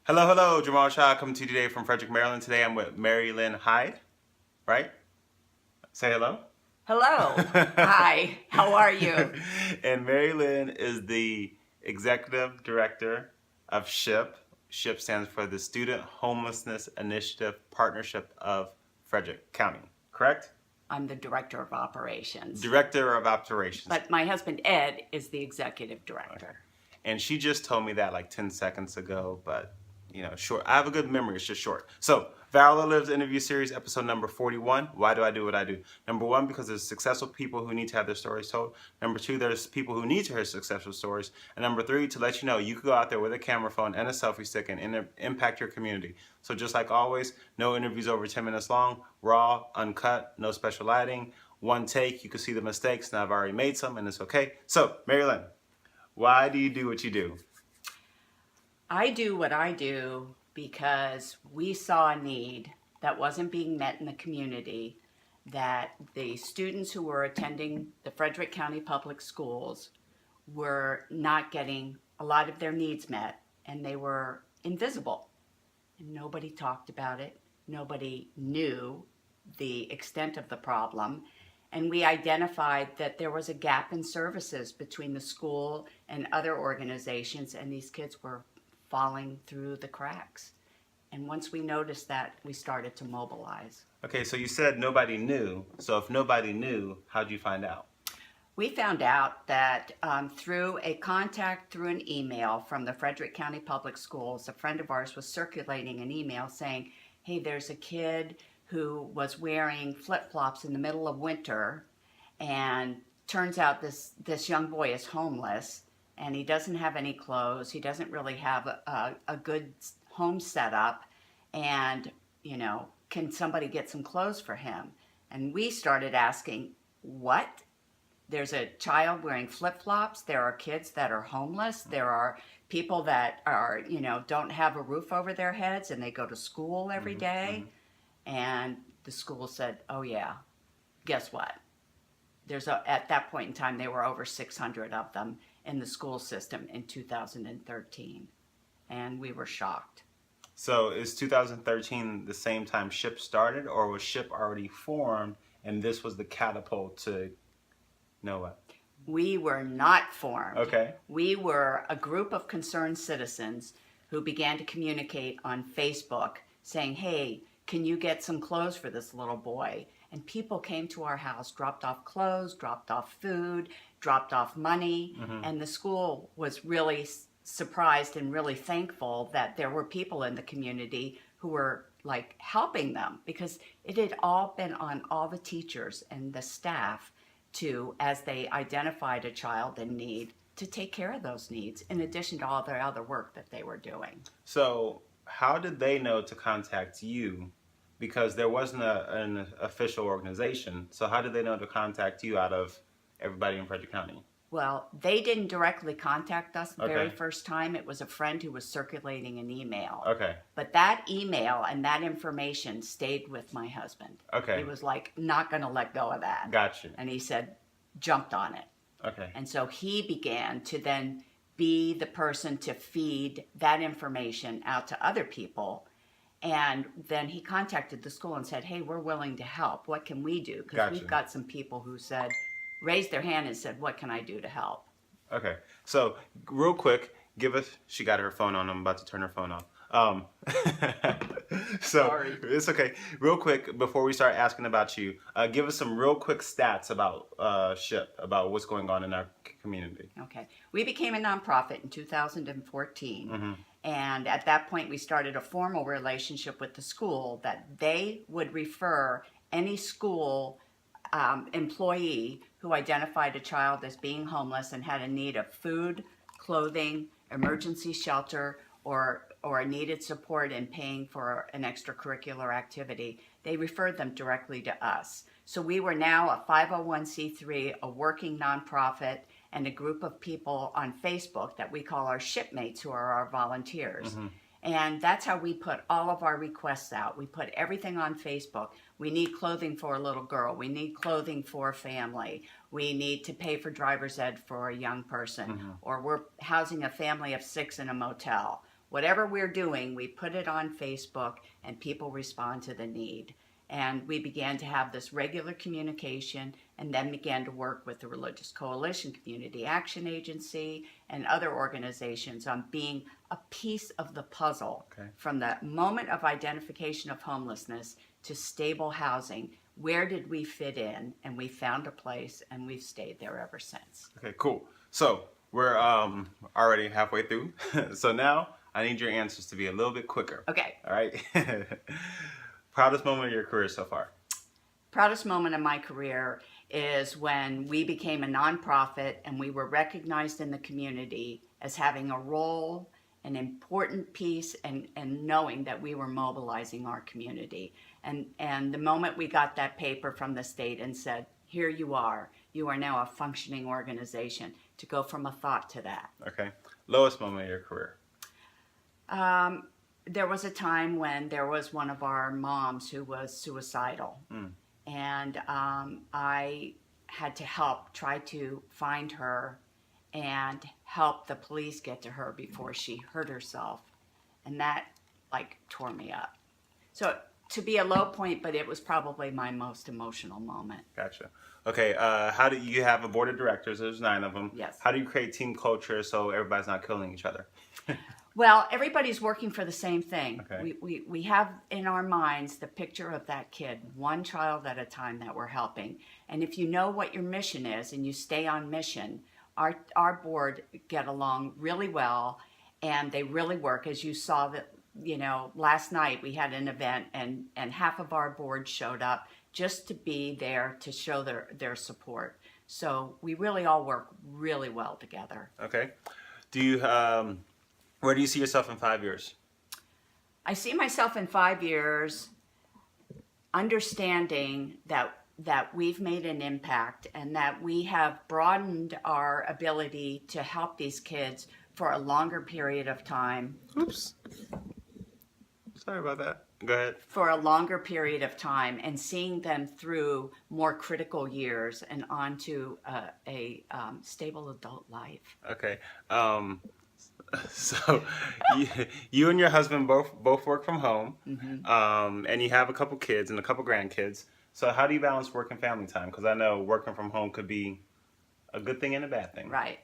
Hello, hello, Jamal Shah coming to you today from Frederick, Maryland. Today I'm with MaryLynn Hinde, right? Say hello. Hello. Hi. How are you? And MaryLynn is the executive director of SHIP. SHIP stands for the Student Homelessness Initiative Partnership of Frederick County, correct? I'm the director of operations. Director of operations. But my husband Ed is the executive director. Okay. And she just told me that like 10 seconds ago, but short. I have a good memory, it's just short. So, ValorLives interview series, episode number 41. Why do I do what I do? Number one, because there's successful people who need to have their stories told. Number two, there's people who need to hear successful stories. And number three, to let you know, you could go out there with a camera phone and a selfie stick and impact your community. So just like always, no interviews over 10 minutes long, raw, uncut, no special lighting, one take. You can see the mistakes, and I've already made some, and it's okay. So, MaryLynn, why do you do what you do? I do what I do because we saw a need that wasn't being met in the community, that the students who were attending the Frederick County Public Schools were not getting a lot of their needs met, and they were invisible. And nobody talked about it. Nobody knew the extent of the problem. And we identified that there was a gap in services between the school and other organizations, and these kids were falling through the cracks. And once we noticed that, we started to mobilize. Okay, so you said nobody knew. So if nobody knew, how'd you find out? We found out that through a contact through an email from the Frederick County Public Schools, a friend of ours was circulating an email saying, hey, there's a kid who was wearing flip-flops in the middle of winter, and turns out this young boy is homeless, and he doesn't have any clothes. He doesn't really have a good home setup, and, can somebody get some clothes for him? And we started asking, what? There's a child wearing flip-flops. There are kids that are homeless. There are people that are, don't have a roof over their heads, and they go to school every day. And the school said, oh yeah, guess what? At that point in time, there were over 600 of them in the school system in 2013. And we were shocked. So is 2013 the same time SHIP started, or was SHIP already formed and this was the catapult to know what? We were not formed. Okay. We were a group of concerned citizens who began to communicate on Facebook saying, hey, can you get some clothes for this little boy? And people came to our house, dropped off clothes, dropped off food, dropped off money. And the school was really surprised and really thankful that there were people in the community who were like helping them, because it had all been on all the teachers and the staff to, as they identified a child in need, to take care of those needs in addition to all the other work that they were doing. So how did they know to contact you? Because there wasn't an official organization. So how did they know to contact you out of everybody in Frederick County? Well, they didn't directly contact us the very first time. It was a friend who was circulating an email. Okay. But that email and that information stayed with my husband. Okay. He was like, not going to let go of that. Gotcha. And he said, jumped on it. Okay. And so he began to then be the person to feed that information out to other people. And then he contacted the school and said, hey, we're willing to help. What can we do? Because we've got some people who said, raised their hand and said, what can I do to help? Okay. So real quick, she got her phone on. I'm about to turn her phone off. So Sorry. It's okay. Real quick, before we start asking about you, give us some real quick stats about SHIP, about what's going on in our community. Okay. We became a nonprofit in 2014. And at that point, we started a formal relationship with the school that they would refer any school employee who identified a child as being homeless and had a need of food, clothing, emergency shelter, or needed support in paying for an extracurricular activity. They referred them directly to us. So we were now a 501c3, a working nonprofit, and a group of people on Facebook that we call our shipmates, who are our volunteers. And that's how we put all of our requests out. We put everything on Facebook. We need clothing for a little girl. We need clothing for a family. We need to pay for driver's ed for a young person. Or we're housing a family of 6 in a motel. whatever we're doing, we put it on Facebook and people respond to the need. And we began to have this regular communication and then began to work with the Religious Coalition, Community Action Agency, and other organizations on being a piece of the puzzle from the moment of identification of homelessness to stable housing. Where did we fit in? And we found a place and we've stayed there ever since. Okay, cool. So we're already halfway through. So now I need your answers to be a little bit quicker. Okay. All right. Proudest moment of your career so far? Proudest moment of my career is when we became a nonprofit and we were recognized in the community as having a role, an important piece, and knowing that we were mobilizing our community. And the moment we got that paper from the state and said, here you are now a functioning organization, to go from a thought to that. Okay. Lowest moment of your career? There was a time when there was one of our moms who was suicidal. And I had to help try to find her and help the police get to her before she hurt herself. And that tore me up. So to be a low point, but it was probably my most emotional moment. Gotcha. Okay, how do you have a board of directors? There's 9 of them. Yes. How do you create team culture so everybody's not killing each other? Well, everybody's working for the same thing. Okay. We have in our minds the picture of that kid, one child at a time that we're helping. And if you know what your mission is and you stay on mission, our board get along really well and they really work. As you saw that, last night we had an event and half of our board showed up just to be there to show their support. So we really all work really well together. Okay. Do you where do you see yourself in 5 years? I see myself in 5 years understanding that we've made an impact and that we have broadened our ability to help these kids for a longer period of time. Oops. Sorry about that. Go ahead. For a longer period of time and seeing them through more critical years and onto a stable adult life. Okay. So you and your husband both work from home, and you have a couple kids and a couple grandkids. So how do you balance work and family time? Because I know working from home could be a good thing and a bad thing. Right.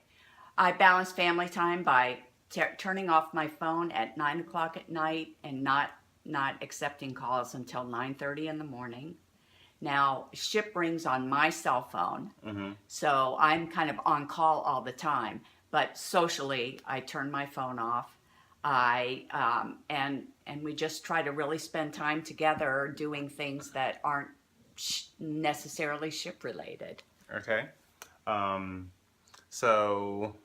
I balance family time by turning off my phone at 9 o'clock at night and not accepting calls until 9:30 in the morning. Now, SHIP rings on my cell phone, so I'm kind of on call all the time. But socially, I turn my phone off. And we just try to really spend time together doing things that aren't necessarily SHIP related. Okay. So,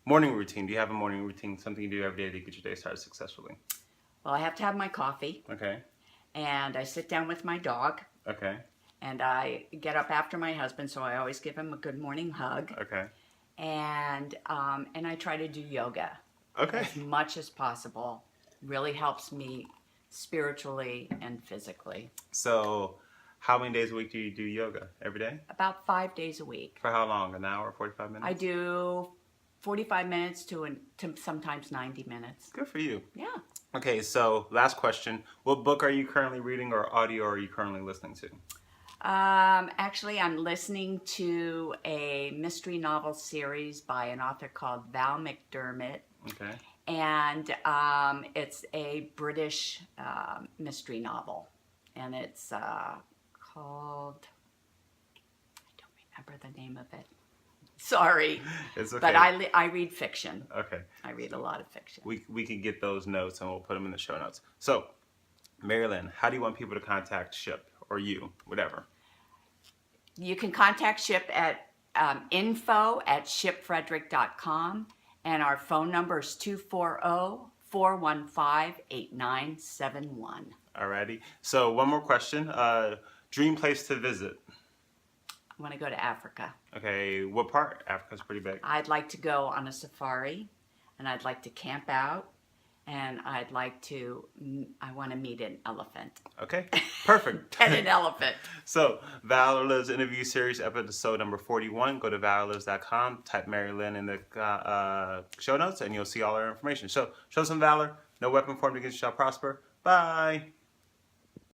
morning routine. Do you have a morning routine? Something you do every day to get your day started successfully? Well, I have to have my coffee. Okay. And I sit down with my dog. Okay. And I get up after my husband, so I always give him a good morning hug. Okay. And I try to do yoga as much as possible. Really helps me spiritually and physically. So, how many days a week do you do yoga? Every day? About 5 days a week. For how long? An hour, 45 minutes? I do 45 minutes to sometimes 90 minutes. Good for you. Yeah. Okay, so last question. What book are you currently reading or audio are you currently listening to? Actually, I'm listening to a mystery novel series by an author called Val McDermott. Okay. And it's a British mystery novel. And it's called, I don't remember the name of it. Sorry. It's okay. But I read fiction. Okay. I read a lot of fiction. We can get those notes and we'll put them in the show notes. So, MaryLynn, how do you want people to contact SHIP or you, whatever? You can contact SHIP at info@shipfrederick.com, and our phone number is 240-415-8971. Alrighty. So one more question. Dream place to visit? I want to go to Africa. Okay, what part? Africa's pretty big. I'd like to go on a safari, and I'd like to camp out and I want to meet an elephant. Okay, perfect. Pet an elephant. So, Valor Lives interview series, episode number 41. Go to ValorLives.com, type MaryLynn in the show notes, and you'll see all our information. So, show some valor. No weapon formed against you shall prosper. Bye.